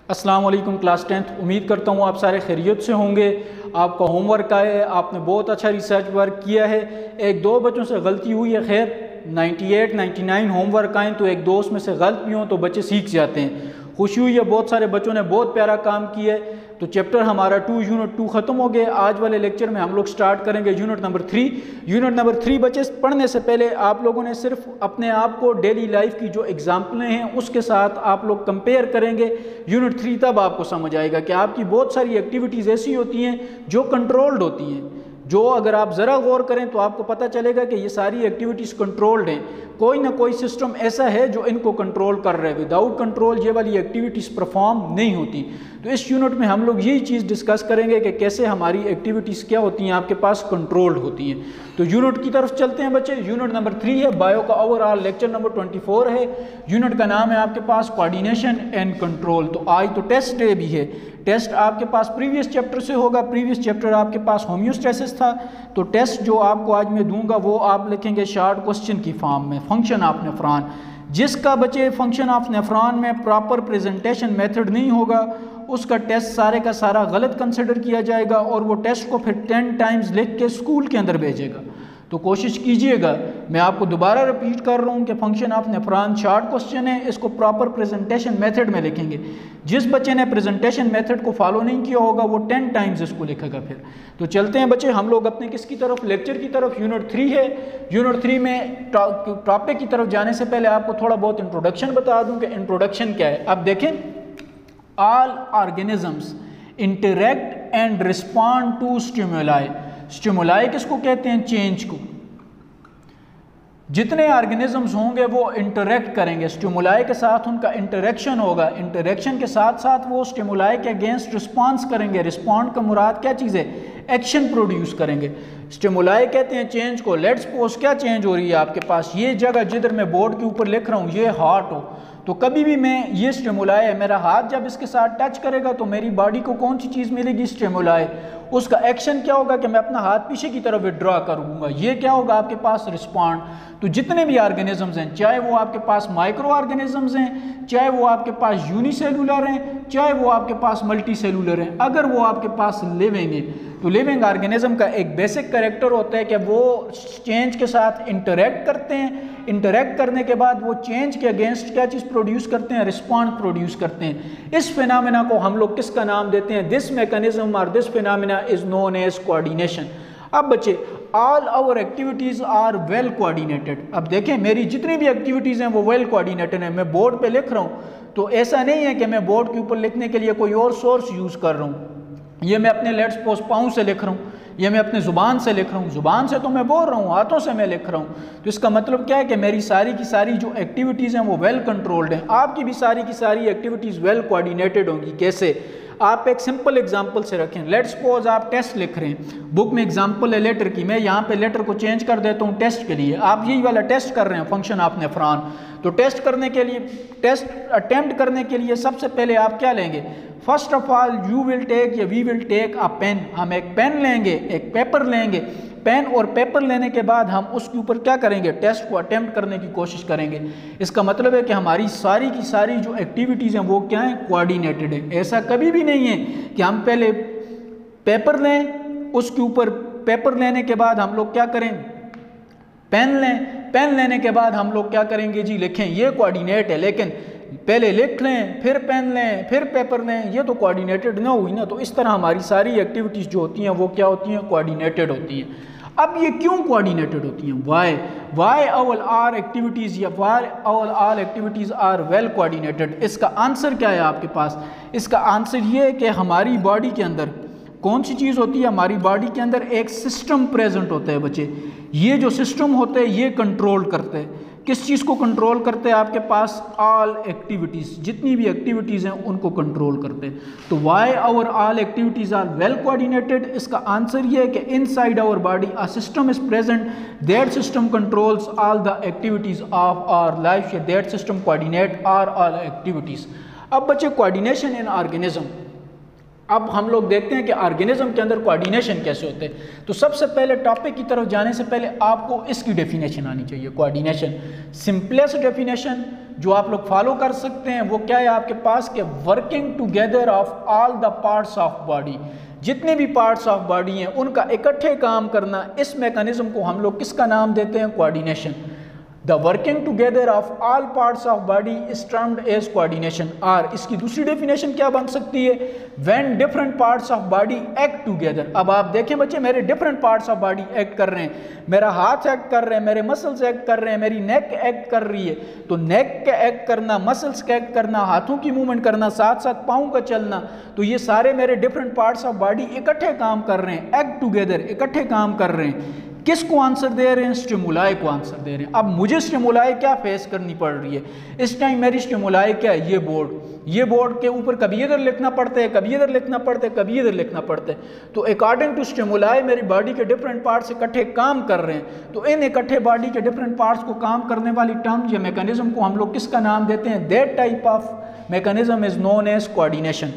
अस्सलाम वालेकुम class 10th। उम्मीद करता हूँ आप सारे खैरियत से होंगे। आपका होमवर्क आया है, आपने बहुत अच्छा रिसर्च वर्क किया है। एक दो बच्चों से गलती हुई है, खैर 98 99 होमवर्क आए तो एक दो उसमें से गलत भी हों तो बच्चे सीख जाते हैं। खुशी हुई है, बहुत सारे बच्चों ने बहुत प्यारा काम किया है। तो चैप्टर हमारा यूनिट 2 ख़त्म हो गया। आज वाले लेक्चर में हम लोग स्टार्ट करेंगे यूनिट नंबर 3। यूनिट नंबर 3 बच्चे पढ़ने से पहले आप लोगों ने सिर्फ अपने आप को डेली लाइफ की जो एग्जाम्पलें हैं उसके साथ आप लोग कंपेयर करेंगे। यूनिट 3 तब आपको समझ आएगा कि आपकी बहुत सारी एक्टिविटीज़ ऐसी होती हैं जो कंट्रोल्ड होती हैं, जो अगर आप ज़रा गौर करें तो आपको पता चलेगा कि ये सारी एक्टिविटीज़ कंट्रोल्ड हैं। कोई ना कोई सिस्टम ऐसा है जो इनको कंट्रोल कर रहे हैं। विदाउट कंट्रोल ये वाली एक्टिविटीज़ परफॉर्म नहीं होती। तो इस यूनिट में हम लोग यही चीज़ डिस्कस करेंगे कि कैसे हमारी एक्टिविटीज़ क्या होती हैं, आपके पास कंट्रोल्ड होती हैं। तो यूनिट की तरफ चलते हैं बच्चे। यूनिट नंबर 3 है, बायो का ओवरऑल लेक्चर नंबर 24 है। यूनिट का नाम है आपके पास कोऑर्डिनेशन एंड कंट्रोल। तो आज तो टेस्ट डे भी है। टेस्ट आपके पास प्रीवियस चैप्टर से होगा। प्रीवियस चैप्टर आपके पास होम्योस्टैसिस था। तो टेस्ट जो आपको आज मैं दूंगा वो आप लिखेंगे शॉर्ट क्वेश्चन की फॉर्म में, फंक्शन ऑफ नेफ्रॉन। जिसका बच्चे फंक्शन ऑफ नेफ्रॉन में प्रॉपर प्रेजेंटेशन मेथड नहीं होगा उसका टेस्ट सारे का सारा गलत कंसिडर किया जाएगा और वो टेस्ट को फिर 10 टाइम्स लिख के स्कूल के अंदर भेजेगा। तो कोशिश कीजिएगा, मैं आपको दोबारा रिपीट कर रहा हूँ कि function of nephron short question है, इसको प्रॉपर प्रेजेंटेशन मेथड में लिखेंगे। जिस बच्चे ने प्रेजेंटेशन मेथड को फॉलो नहीं किया होगा वो 10 टाइम्स इसको लिखेगा फिर। तो चलते हैं बच्चे हम लोग अपने किसकी तरफ, लेक्चर की तरफ। यूनिट 3 है। यूनिट 3 में टॉपिक की तरफ जाने से पहले आपको थोड़ा बहुत इंट्रोडक्शन बता दूँ कि इंट्रोडक्शन क्या है। अब देखें, all organisms interact and respond to stimuli. Stimuli किसको कहते हैं? चेंज को। जितने ऑर्गेनिजम्स होंगे वो इंटरैक्ट करेंगे, स्टिमुलाई के साथ उनका इंटरेक्शन होगा। इंटरेक्शन के साथ साथ वो स्टिमुलाई के अगेंस्ट रिस्पॉन्स करेंगे। रिस्पॉन्ड का मुराद क्या चीज़ है? एक्शन प्रोड्यूस करेंगे। स्टिमुलाई कहते हैं चेंज को। लेट्स सपोज क्या चेंज हो रही है आपके पास, ये जगह जिधर मैं बोर्ड के ऊपर लिख रहा हूँ ये हार्ट हो, तो कभी भी मैं ये स्टिमुलाई है, मेरा हाथ जब इसके साथ टच करेगा तो मेरी बॉडी को कौन सी चीज़ मिलेगी? स्टिमुलाई। उसका एक्शन क्या होगा कि मैं अपना हाथ पीछे की तरफ विड्रॉ करूँगा। ये क्या होगा आपके पास? रिस्पॉन्ड। तो जितने भी ऑर्गेनिजम्स हैं, चाहे वो आपके पास माइक्रो ऑर्गेनिजम्स हैं, चाहे वो आपके पास यूनिसेलुलर हैं, चाहे वो आपके पास मल्टी सेलुलर हैं, अगर वो आपके पास लिविंग है तो लिविंग ऑर्गेनिज्म का एक बेसिक कैरेक्टर होता है कि वो चेंज के साथ इंटरैक्ट करते हैं। इंटरैक्ट करने के बाद वो चेंज के अगेंस्ट क्या चीज़ प्रोड्यूस करते हैं? रिस्पॉन्ड प्रोड्यूस करते हैं। इस फिनोमेना को हम लोग किसका नाम देते हैं? दिस मैकेनिज्म और this phenomena is known as coordination. अब बच्चे, all our activities are well coordinated. अब देखें, मेरी जितनी भी एक्टिविटीज़ हैं वो वेल कोऑर्डिनेटेड हैं। मैं बोर्ड पे लिख रहा हूँ तो ऐसा नहीं है कि मैं बोर्ड के ऊपर लिखने के लिए कोई और सोर्स यूज़ कर रहा हूँ। ये मैं अपने लेट्स सपोज पाँव से लिख रहा हूँ, ये मैं अपने ज़ुबान से लिख रहा हूँ। ज़ुबान से तो मैं बोल रहा हूँ, हाथों से मैं लिख रहा हूँ। तो इसका मतलब क्या है कि मेरी सारी की सारी जो एक्टिविटीज़ हैं वो वेल कंट्रोल्ड हैं। आपकी भी सारी की सारी एक्टिविटीज़ वेल कोऑर्डिनेटेड होंगी। कैसे? आप एक सिंपल एग्जांपल से रखें। लेट्स सपोज आप टेस्ट लिख रहे हैं, बुक में एग्जांपल है लेटर की, मैं यहाँ पे लेटर को चेंज कर देता हूँ टेस्ट के लिए। आप यही वाला टेस्ट कर रहे हैं, फंक्शन ऑफ नेफ्रॉन। तो टेस्ट करने के लिए, टेस्ट अटेम्प्ट करने के लिए सबसे पहले आप क्या लेंगे? First of all you will take या we will take a pen. हम एक पेन लेंगे, एक पेपर लेंगे। पेन और पेपर लेने के बाद हम उसके ऊपर क्या करेंगे? टेस्ट को अटेम्प्ट करने की कोशिश करेंगे। इसका मतलब है कि हमारी सारी की सारी जो एक्टिविटीज़ हैं वो क्या हैं? कोऑर्डिनेटेड है। ऐसा कभी भी नहीं है कि हम पहले पेपर लें, उसके ऊपर पेपर लेने के बाद हम लोग क्या करें? पेन लें, पेन लेने के बाद हम लोग क्या करेंगे जी? लिखें। ये कोऑर्डिनेट है। लेकिन पहले लिख लें, फिर पेन लें, फिर पेपर लें, ये तो कोऑर्डिनेटेड ना हुई ना। तो इस तरह हमारी सारी एक्टिविटीज़ जो होती हैं वो क्या होती हैं? कोऑर्डिनेटेड होती हैं। अब ये क्यों कोऑर्डिनेटेड होती हैं? वाई ऑल आर एक्टिविटीज़ या why all activities are well coordinated. इसका आंसर क्या है आपके पास? इसका आंसर ये है कि हमारी बॉडी के अंदर कौन सी चीज़ होती है? हमारी बॉडी के अंदर एक सिस्टम प्रेजेंट होता है बच्चे। ये जो सिस्टम होते हैं ये कंट्रोल करते हैं। किस चीज़ को कंट्रोल करते हैं? आपके पास ऑल एक्टिविटीज़, जितनी भी एक्टिविटीज़ हैं उनको कंट्रोल करते हैं। तो why our all activities are well coordinated. इसका आंसर ये है कि inside our body a system is present, that system controls all the activities of our life, या that system coordinate our all activities. अब बच्चे, कोऑर्डिनेशन इन ऑर्गेनिज्म। अब हम लोग देखते हैं कि ऑर्गेनिज्म के अंदर कोऑर्डिनेशन कैसे होते हैं। तो सबसे पहले टॉपिक की तरफ जाने से पहले आपको इसकी डेफिनेशन आनी चाहिए। कोऑर्डिनेशन, सिंपलेस्ट डेफिनेशन जो आप लोग फॉलो कर सकते हैं वो क्या है आपके पास कि working together of all the parts of body, जितने भी पार्ट्स ऑफ बॉडी हैं उनका इकट्ठे काम करना, इस मैकेनिज्म को हम लोग किसका नाम देते हैं? Coordination. The working together of all parts of body is termed as coordination. और इसकी दूसरी डेफिनेशन क्या बन सकती है? When different parts of body act together. अब आप देखें बच्चे, मेरे different parts of body act कर रहे हैं, मेरा हाथ एक्ट कर रहे हैं, मेरे मसल्स एक्ट कर रहे हैं, मेरी नेक एक्ट कर रही है। तो नेक का एक्ट करना, मसल्स का एक्ट करना, हाथों की मूवमेंट करना, साथ साथ पाँव का चलना, तो ये सारे मेरे डिफरेंट पार्ट्स ऑफ बॉडी इकट्ठे काम कर रहे हैं, एक्ट टुगेदर, इकट्ठे काम कर रहे हैं। किसको आंसर दे रहे हैं? स्टिमुलाई को आंसर दे रहे हैं। अब मुझे स्टिमुलाई क्या फेस करनी पड़ रही है इस टाइम? मेरी स्टिमुलाई क्या है? ये बोर्ड, ये बोर्ड के ऊपर कभी इधर लिखना पड़ता है, कभी इधर लिखना पड़ता है, कभी इधर लिखना पड़ता है। तो अकॉर्डिंग टू स्टिमुलाई मेरी बॉडी के डिफरेंट पार्ट्स इकट्ठे काम कर रहे हैं। तो इन इकट्ठे बॉडी के डिफरेंट पार्ट्स को काम करने वाली टर्म या मैकेनिज्म को हम लोग किसका नाम देते हैं? That type of mechanism is known as coordination.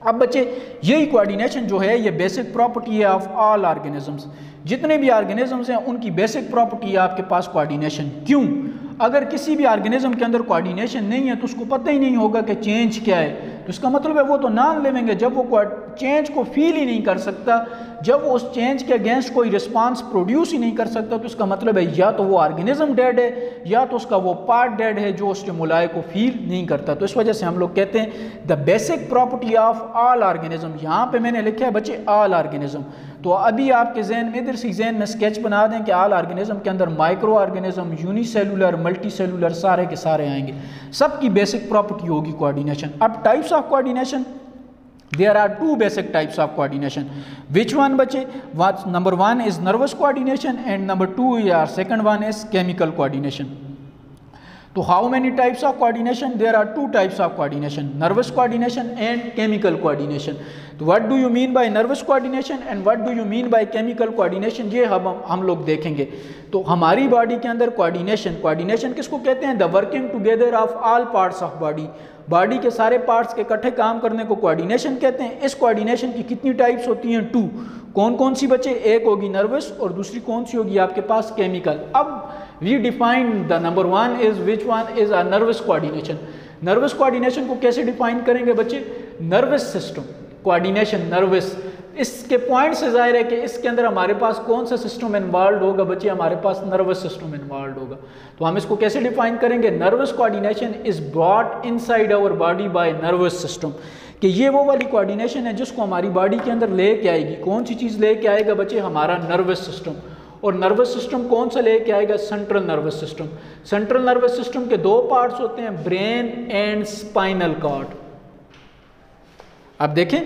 अब बच्चे, यही कोऑर्डिनेशन जो है ये बेसिक प्रॉपर्टी है ऑफ ऑल ऑर्गेनिजम्स। जितने भी ऑर्गेनिजम्स हैं उनकी बेसिक प्रॉपर्टी है आपके पास कोऑर्डिनेशन। क्यों? अगर किसी भी ऑर्गेनिज्म के अंदर कोऑर्डिनेशन नहीं है तो उसको पता ही नहीं होगा कि चेंज क्या है। तो इसका मतलब है वो तो नॉन लिविंग है। जब वो चेंज को फील ही नहीं कर सकता, जब वो उस चेंज के अगेंस्ट कोई रिस्पांस प्रोड्यूस ही नहीं कर सकता, तो इसका मतलब है या तो वो ऑर्गेनिज्म डेड है या तो उसका वो पार्ट डेड है जो स्टिमुलाई को फील नहीं करता। तो इस वजह से हम लोग कहते हैं the basic property of all organism. यहाँ पे मैंने लिखा है बच्चे ऑल ऑर्गेनिज्म। तो अभी आपके जहन में, इधर से जहन में स्केच बना दें कि ऑल ऑर्गेनिज्म के अंदर micro organism, unicellular, multi cellular सारे के सारे आएंगे। सबकी बेसिक प्रॉपर्टी होगी कोऑर्डिनेशन। अब types of coordination, there are two basic types of coordination. Which one बच्चे? Number one is nervous coordination and number two or second one is chemical coordination. So how many types of coordination? There are two types of coordination, nervous coordination and chemical coordination. So what do you mean by nervous coordination and what do you mean by chemical coordination? ये हम लोग देखेंगे। तो हमारी body के अंदर coordination किसको कहते हैं? The working together of all parts of body. Body के सारे पार्ट्स के इकट्ठे काम करने को कोऑर्डिनेशन कहते हैं। इस कोऑर्डिनेशन की कितनी टाइप्स होती हैं? 2। कौन कौन सी बच्चे? एक होगी नर्वस और दूसरी कौन सी होगी आपके पास? केमिकल। अब we define the number one is which one is a nervous coordination. Nervous coordination को कैसे डिफाइन करेंगे बच्चे? Nervous system coordination, nervous. इसके पॉइंट से जाहिर है कि इसके अंदर हमारे पास कौन सा सिस्टम इन्वॉल्व होगा बच्चे? हमारे पास नर्वस सिस्टम इन्वॉल्व होगा। तो हम इसको कैसे डिफाइन करेंगे? Nervous coordination is brought inside our body by nervous system. कि ये वो वाली कोऑर्डिनेशन है जिसको हमारी बॉडी के अंदर लेके आएगी। कौन सी चीज़ लेके आएगा बच्चे? हमारा नर्वस सिस्टम। और नर्वस सिस्टम कौन सा लेके आएगा? Central nervous system. Central nervous system के दो पार्ट्स होते हैं, ब्रेन एंड स्पाइनल कॉर्ड। अब देखें,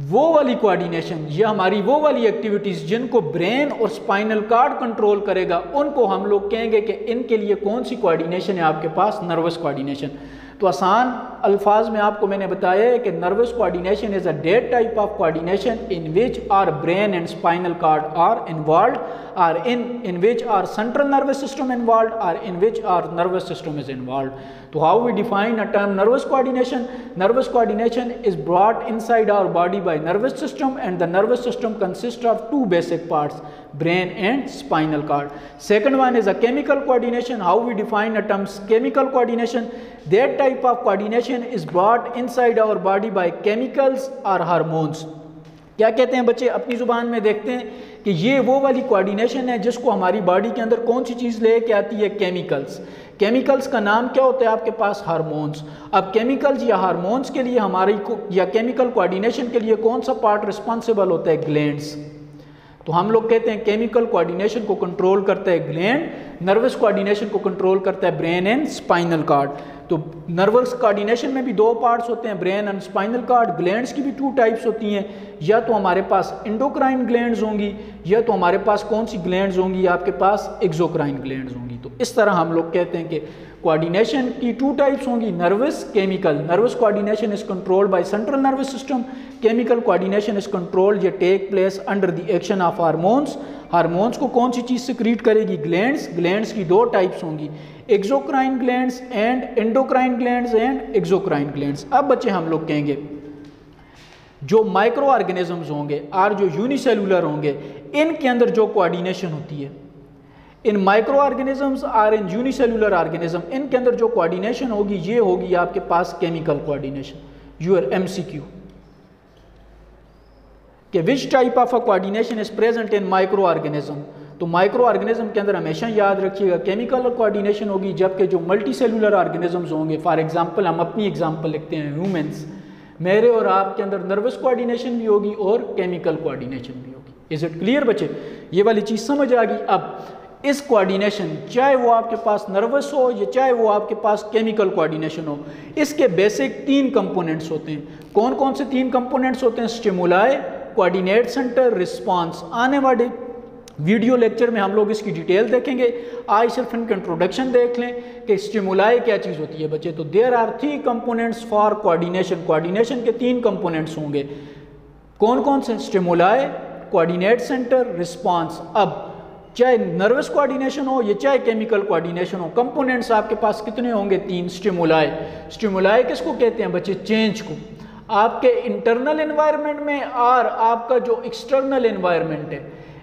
वो वाली कोऑर्डिनेशन, ये हमारी वो वाली एक्टिविटीज़ जिनको ब्रेन और स्पाइनल कॉर्ड कंट्रोल करेगा, उनको हम लोग कहेंगे कि इनके लिए कौन सी कोऑर्डिनेशन है आपके पास? Nervous coordination. तो आसान अल्फाज में आपको मैंने बताया है कि nervous coordination is a that type of coordination in which our brain and spinal cord are involved, or in which our central nervous system involved, or in which our nervous system is involved. तो how we define a term nervous coordination? Nervous coordination is brought inside our body by nervous system, and the nervous system consists of two basic parts, brain and spinal cord. Second one is a chemical coordination. How we define a term chemical coordination? That type of coordination is brought inside our body by chemicals or hormones. क्या कहते हैं बच्चे? अपनी ज़ुबान में देखते हैं कि ये वो वाली कोऑर्डिनेशन है जिसको हमारी बॉडी के अंदर कौन सी चीज़ लेके आती है? केमिकल्स। केमिकल्स का नाम क्या होता है आपके पास? हार्मोन्स। अब केमिकल्स या हार्मोन्स के लिए हमारी या केमिकल कोऑर्डिनेशन के लिए कौन सा पार्ट रिस्पॉन्सिबल होता है? ग्लैंड्स। तो हम लोग कहते हैं केमिकल कोऑर्डिनेशन को कंट्रोल करता है ग्लैंड, नर्वस कोऑर्डिनेशन को कंट्रोल करता है ब्रेन एंड स्पाइनल कॉर्ड। तो नर्वस कोऑर्डिनेशन में भी दो पार्ट्स होते हैं, brain and spinal cord. Glands की भी 2 टाइप्स होती हैं, या तो हमारे पास एंडोक्राइन ग्लैंड्स होंगी या तो हमारे पास कौन सी ग्लैंड्स होंगी? आपके पास एक्सोक्राइन ग्लैंड्स होंगी। तो इस तरह हम लोग कहते हैं कि कोऑर्डिनेशन की 2 टाइप्स होंगी, nervous, chemical. Nervous coordination is controlled by central nervous system, chemical coordination is controlled, ये take place under the action of hormones. Hormones को कौन सी चीज़ सिक्रीट करेगी? ग्लैंड्स। ग्लैंड्स की 2 टाइप्स होंगी, exocrine glands and endocrine glands and exocrine glands. अब बच्चे हम लोग कहेंगे जो माइक्रो ऑर्गेनिजम्स होंगे और जो यूनिसेलुलर होंगे, इनके अंदर जो कोऑर्डिनेशन होती है, in micro organisms or in unicellular organism, इनके अंदर जो कोऑर्डिनेशन होगी ये होगी आपके पास केमिकल कोऑर्डिनेशन। यूर MCQ कि which type of a coordination is present in micro organism. तो माइक्रो ऑर्गेनिज्म के अंदर हमेशा याद रखिएगा केमिकल कोऑर्डिनेशन होगी, जबकि जो मल्टी सेलुलर ऑर्गेनिजम्स होंगे, फॉर एग्जांपल हम अपनी एग्जांपल लिखते हैं ह्यूमंस, मेरे और आपके अंदर नर्वस कोऑर्डिनेशन भी होगी और केमिकल कोऑर्डिनेशन भी होगी। इज इट क्लियर बच्चे? ये वाली चीज़ समझ आ गई। अब इस कोऑर्डिनेशन, चाहे वो आपके पास नर्वस हो या चाहे वो आपके पास केमिकल कोऑर्डिनेशन हो, इसके बेसिक 3 कंपोनेंट्स होते हैं। कौन कौन से 3 कंपोनेंट्स होते हैं? Stimuli, coordinate centre, response. आने वाले वीडियो लेक्चर में हम लोग इसकी डिटेल देखेंगे। आज सिर्फ इनका इंट्रोडक्शन देख लें कि स्टिमुलाई क्या चीज़ होती है बच्चे। तो there are 3 components for coordination. Coordination के 3 कंपोनेंट्स होंगे। कौन कौन से? Stimuli, coordinate centre, response. अब चाहे नर्वस कोऑर्डिनेशन हो या चाहे केमिकल कोऑर्डिनेशन हो, कंपोनेंट्स आपके पास कितने होंगे? 3। स्टिमुलाई, स्टिमुलाई किसको कहते हैं बच्चे? चेंज को। आपके इंटरनल एनवायरनमेंट में और आपका जो एक्सटर्नल एनवायरनमेंट है,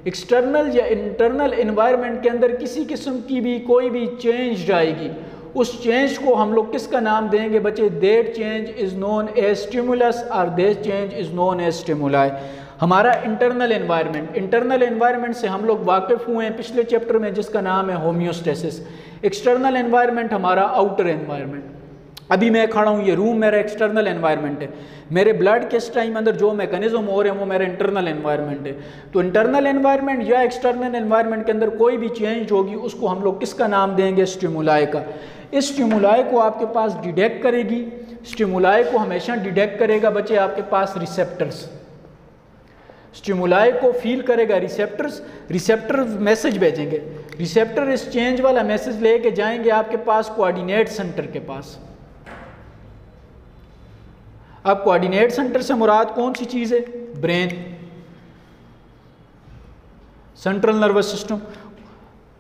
एक्सटर्नल या इंटरनल एनवायरनमेंट के अंदर किसी किस्म की भी कोई भी चेंज आएगी, उस चेंज को हम लोग किसका नाम देंगे बच्चे? That change is known as stimulus और that change is known as stimuli. हमारा इंटरनल एनवायरनमेंट, इंटरनल एनवायरनमेंट से हम लोग वाकिफ़ हुए हैं पिछले चैप्टर में, जिसका नाम है होम्योस्टेसिस। एक्सटर्नल एनवायरनमेंट हमारा आउटर एनवायरनमेंट। अभी मैं खड़ा हूँ, ये रूम मेरा एक्सटर्नल एनवायरनमेंट है। मेरे ब्लड के इस टाइम अंदर जो मैकेनिज्म हो रहे हैं वो मेरा इंटरनल एनवायरनमेंट है। तो इंटरनल एनवायरनमेंट या एक्सटर्नल एनवायरनमेंट के अंदर कोई भी चेंज होगी, उसको हम लोग किसका नाम देंगे? स्टिमुलाई का। इस स्टिमुलाई को आपके पास डिटेक्ट करेगी, स्टिमुलाई को हमेशा डिटेक्ट करेगा बच्चे आपके पास रिसेप्टर्स। स्टिमुलाई को फील करेगा रिसेप्टर्स, रिसेप्टर मैसेज भेजेंगे, रिसेप्टर इस चेंज वाला मैसेज लेके जाएंगे आपके पास कोऑर्डिनेट सेंटर के पास। अब कोऑर्डिनेट सेंटर से मुराद कौन सी चीज़ है? Brain, central nervous system.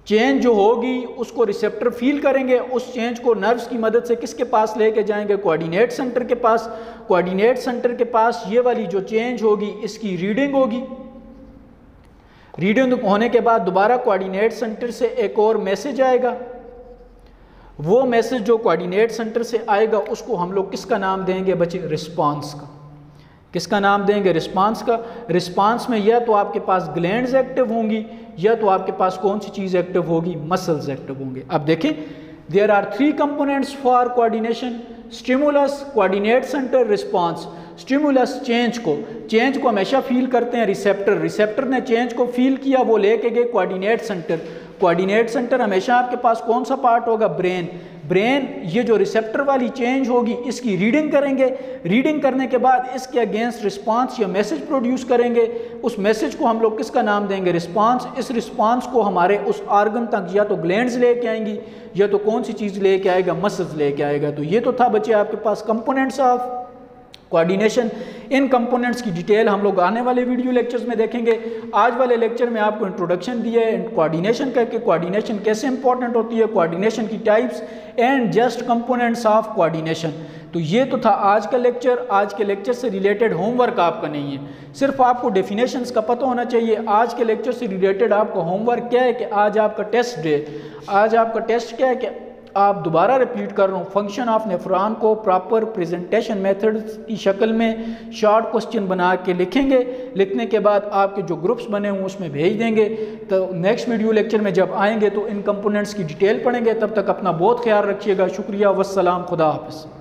Change जो होगी उसको रिसेप्टर फील करेंगे, उस चेंज को नर्व्स की मदद से किसके पास लेके जाएंगे? कोऑर्डिनेट सेंटर के पास। कोऑर्डिनेट सेंटर के पास ये वाली जो चेंज होगी इसकी रीडिंग होगी। रीडिंग होने के बाद दोबारा कोऑर्डिनेट सेंटर से एक और मैसेज आएगा। वो मैसेज जो कोऑर्डिनेट सेंटर से आएगा उसको हम लोग किसका नाम देंगे बच्चे? रिस्पांस का। किसका नाम देंगे? रिस्पांस का। रिस्पांस में या तो आपके पास ग्लैंड्स एक्टिव होंगी या तो आपके पास कौन सी चीज़ एक्टिव होगी? मसल्स एक्टिव होंगे। अब देखें, there are 3 components for coordination, stimulus, coordinate centre, response. Stimulus change को हमेशा फील करते हैं रिसेप्टर। रिसेप्टर ने चेंज को फील किया, वो लेके गए कोऑर्डिनेट सेंटर। कोऑर्डिनेट सेंटर हमेशा आपके पास कौन सा पार्ट होगा? ब्रेन। ब्रेन ये जो रिसेप्टर वाली चेंज होगी इसकी रीडिंग करेंगे। रीडिंग करने के बाद इसके अगेंस्ट रिस्पांस या मैसेज प्रोड्यूस करेंगे। उस मैसेज को हम लोग किसका नाम देंगे? रिस्पांस। इस रिस्पांस को हमारे उस आर्गन तक या तो ग्लैंड्स लेके आएंगी या तो कौन सी चीज़ लेके आएगा? मसल्स लेके आएगा। तो ये तो था बच्चे आपके पास कंपोनेंट्स ऑफ कोऑर्डिनेशन। इन कंपोनेंट्स की डिटेल हम लोग आने वाले वीडियो लेक्चर्स में देखेंगे। आज वाले लेक्चर में आपको इंट्रोडक्शन दिया है कोऑर्डिनेशन करके, कोऑर्डिनेशन कैसे इंपॉर्टेंट होती है, कोऑर्डिनेशन की types and just components of coordination. तो ये तो था आज का लेक्चर। आज के लेक्चर से रिलेटेड होमवर्क आपका नहीं है, सिर्फ आपको डेफिनेशंस का पता होना चाहिए। आज के लेक्चर से रिलेटेड आपका होमवर्क क्या है कि आज आपका टेस्ट डे, आज आपका टेस्ट क्या है कि आप दोबारा रिपीट कर रहा हूँ, फंक्शन ऑफ नेफ्रॉन को प्रॉपर प्रेजेंटेशन मेथड की शक्ल में शॉर्ट क्वेश्चन बना के लिखेंगे। लिखने के बाद आपके जो ग्रुप्स बने हुए उसमें भेज देंगे। तो नेक्स्ट वीडियो लेक्चर में जब आएंगे तो इन कंपोनेंट्स की डिटेल पढ़ेंगे। तब तक अपना बहुत ख्याल रखिएगा। शुक्रिया, वस्सलाम, खुदा हाफ़िज़।